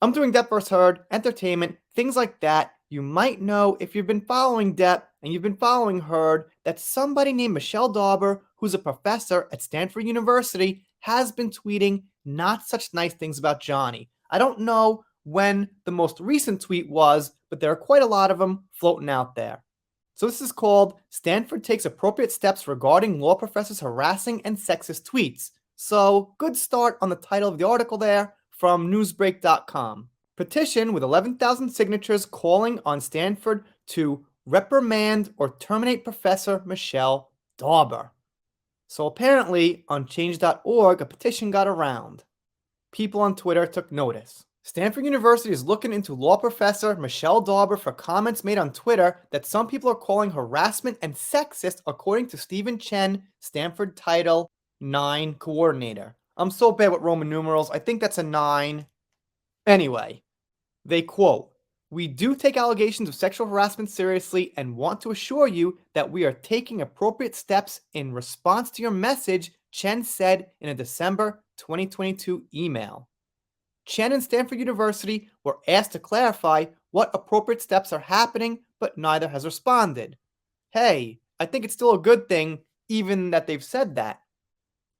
I'm doing Depp vs. Heard, entertainment, things like that. You might know if you've been following Depp and you've been following Heard that somebody named Michelle Dauber, who's a professor at Stanford University, has been tweeting not such nice things about Johnny. I don't know when the most recent tweet was, but there are quite a lot of them floating out there. So this is called Stanford Takes Appropriate Steps Regarding Law Professors Harassing and Sexist Tweets. So good start on the title of the article there from newsbreak.com. Petition with 11,000 signatures calling on Stanford to reprimand or terminate Professor Michelle Dauber. So apparently on change.org, a petition got around. People on Twitter took notice. Stanford University is looking into law professor Michelle Dauber for comments made on Twitter that some people are calling harassment and sexist, according to Stephen Chen, Stanford Title IX coordinator. I'm so bad with Roman numerals. I think that's a 9. Anyway, they quote, "We do take allegations of sexual harassment seriously and want to assure you that we are taking appropriate steps in response to your message," Chen said in a December 2022 email. Chen and Stanford University were asked to clarify what appropriate steps are happening, but neither has responded. Hey, I think it's still a good thing, even that they've said that.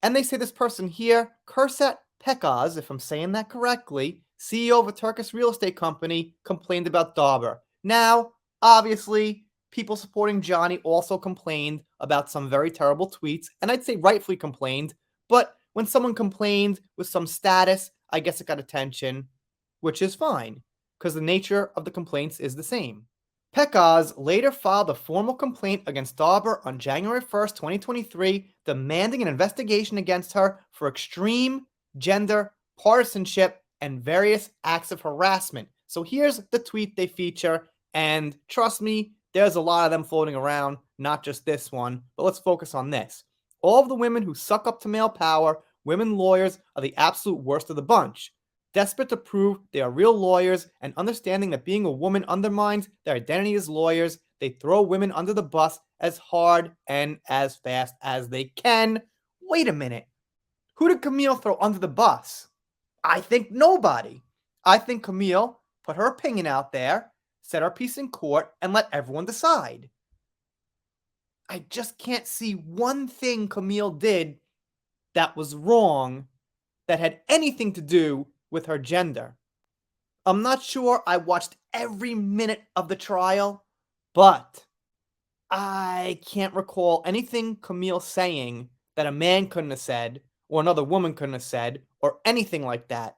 And they say this person here, Kursat Pekaz, if I'm saying that correctly, CEO of a Turkish real estate company, complained about Dauber. Now, obviously, people supporting Johnny also complained about some very terrible tweets, and I'd say rightfully complained, but when someone complained with some status, I guess it got attention, which is fine, because the nature of the complaints is the same. Pekaz later filed a formal complaint against Dauber on January 1st, 2023, demanding an investigation against her for extreme gender partisanship and various acts of harassment. So here's the tweet they feature, and trust me, there's a lot of them floating around, not just this one, but let's focus on this. "All of the women who suck up to male power, women lawyers, are the absolute worst of the bunch. Desperate to prove they are real lawyers and understanding that being a woman undermines their identity as lawyers, they throw women under the bus as hard and as fast as they can." Wait a minute. Who did Camille throw under the bus? I think nobody. I think Camille put her opinion out there, said her piece in court, and let everyone decide. I just can't see one thing Camille did that was wrong that had anything to do with her gender. I'm not sure I watched every minute of the trial, but I can't recall anything Camille saying that a man couldn't have said, or another woman couldn't have said, or anything like that.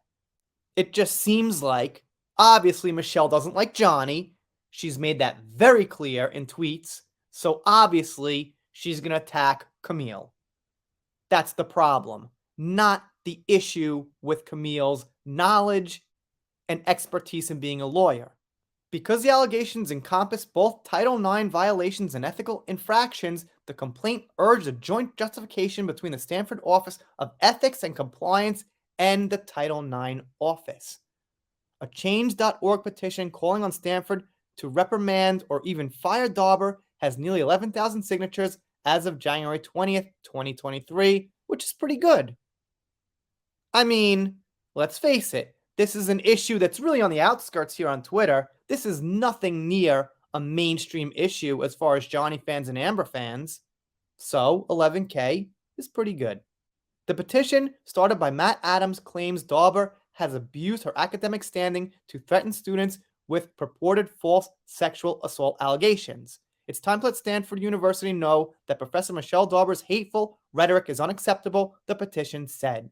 It just seems like, obviously, Michelle doesn't like Johnny. She's made that very clear in tweets, so obviously, she's going to attack Camille. That's the problem, not the issue with Camille's knowledge and expertise in being a lawyer. Because the allegations encompass both Title IX violations and ethical infractions, the complaint urged a joint justification between the Stanford Office of Ethics and Compliance and the Title IX office. A change.org petition calling on Stanford to reprimand or even fire Dauber has nearly 11,000 signatures as of January 20th, 2023, which is pretty good. I mean, let's face it, this is an issue that's really on the outskirts here on Twitter. This is nothing near a mainstream issue as far as Johnny fans and Amber fans. So 11K is pretty good. The petition, started by Matt Adams, claims Dauber has abused her academic standing to threaten students with purported false sexual assault allegations. It's time to let Stanford University know that Professor Michelle Dauber's hateful rhetoric is unacceptable, the petition said.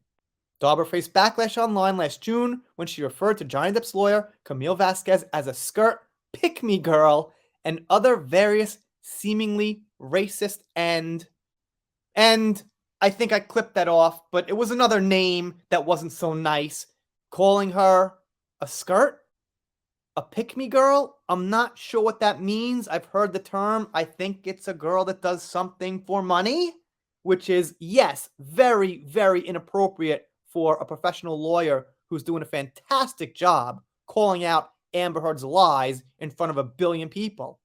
Dauber faced backlash online last June when she referred to Johnny Depp's lawyer, Camille Vasquez, as a skirt pick-me girl and other various seemingly racist and I think I clipped that off, but it was another name that wasn't so nice. Calling her a skirt? A pick-me girl? I'm not sure what that means. I've heard the term. I think it's a girl that does something for money, which is, yes, very, very inappropriate for a professional lawyer who's doing a fantastic job calling out Amber Heard's lies in front of 1 billion people.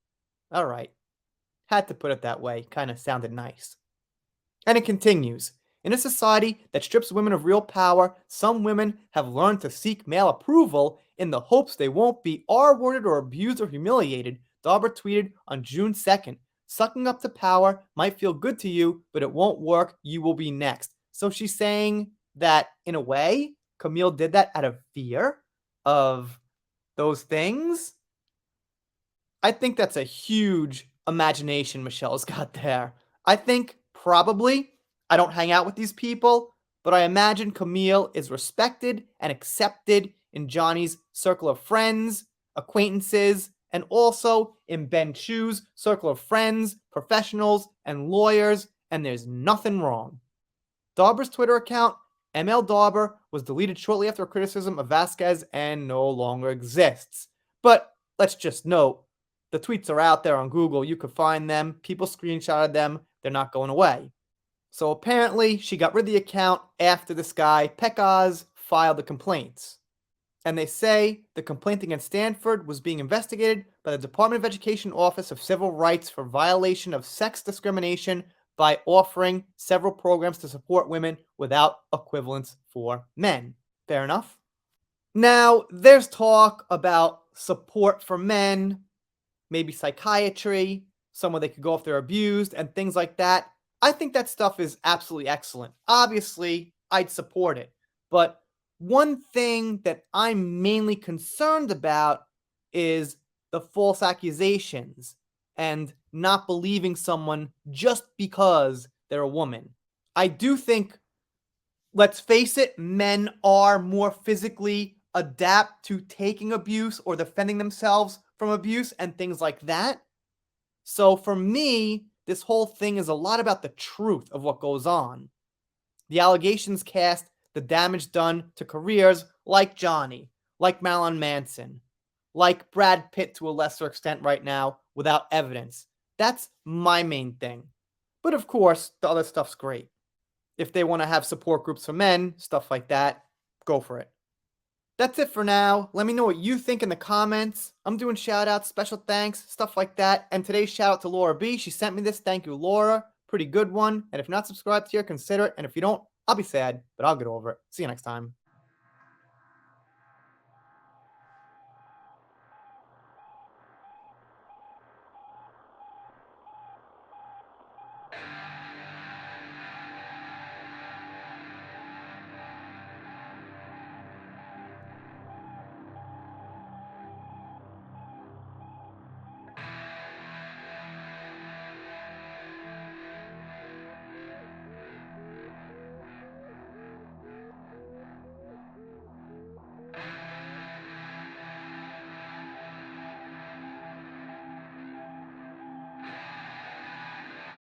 All right. Had to put it that way. Kind of sounded nice. And it continues. In a society that strips women of real power, some women have learned to seek male approval in the hopes they won't be R-worded or abused or humiliated, Dauber tweeted on June 2nd. Sucking up to power might feel good to you, but it won't work. You will be next. So she's saying that, in a way, Camille did that out of fear of those things. I think that's a huge imagination Michelle's got there. I think probably, I don't hang out with these people, but I imagine Camille is respected and accepted in Johnny's circle of friends, acquaintances, and also in Ben Chu's circle of friends, professionals, and lawyers, and there's nothing wrong. Dauber's Twitter account, ML Dauber, was deleted shortly after a criticism of Vasquez and no longer exists. But let's just note, the tweets are out there on Google. You could find them. People screenshotted them. They're not going away. So apparently, she got rid of the account after this guy, Pekaz, filed the complaints. And they say the complaint against Stanford was being investigated by the Department of Education Office of Civil Rights for violation of sex discrimination by offering several programs to support women without equivalence for men. Fair enough? Now, there's talk about support for men, maybe psychiatry, somewhere they could go if they're abused, and things like that. I think that stuff is absolutely excellent. Obviously, I'd support it. But one thing that I'm mainly concerned about is the false accusations and not believing someone just because they're a woman. I do think, let's face it, men are more physically adapt to taking abuse or defending themselves from abuse and things like that. So for me, this whole thing is a lot about the truth of what goes on. The allegations cast the damage done to careers like Johnny, like Marilyn Manson, like Brad Pitt to a lesser extent right now without evidence. That's my main thing. But of course, the other stuff's great. If they want to have support groups for men, stuff like that, go for it. That's it for now. Let me know what you think in the comments. I'm doing shout outs, special thanks, stuff like that. And today's shout out to Laura B. She sent me this. Thank you, Laura. Pretty good one. And if not subscribed here, consider it. And if you don't, I'll be sad, but I'll get over it. See you next time.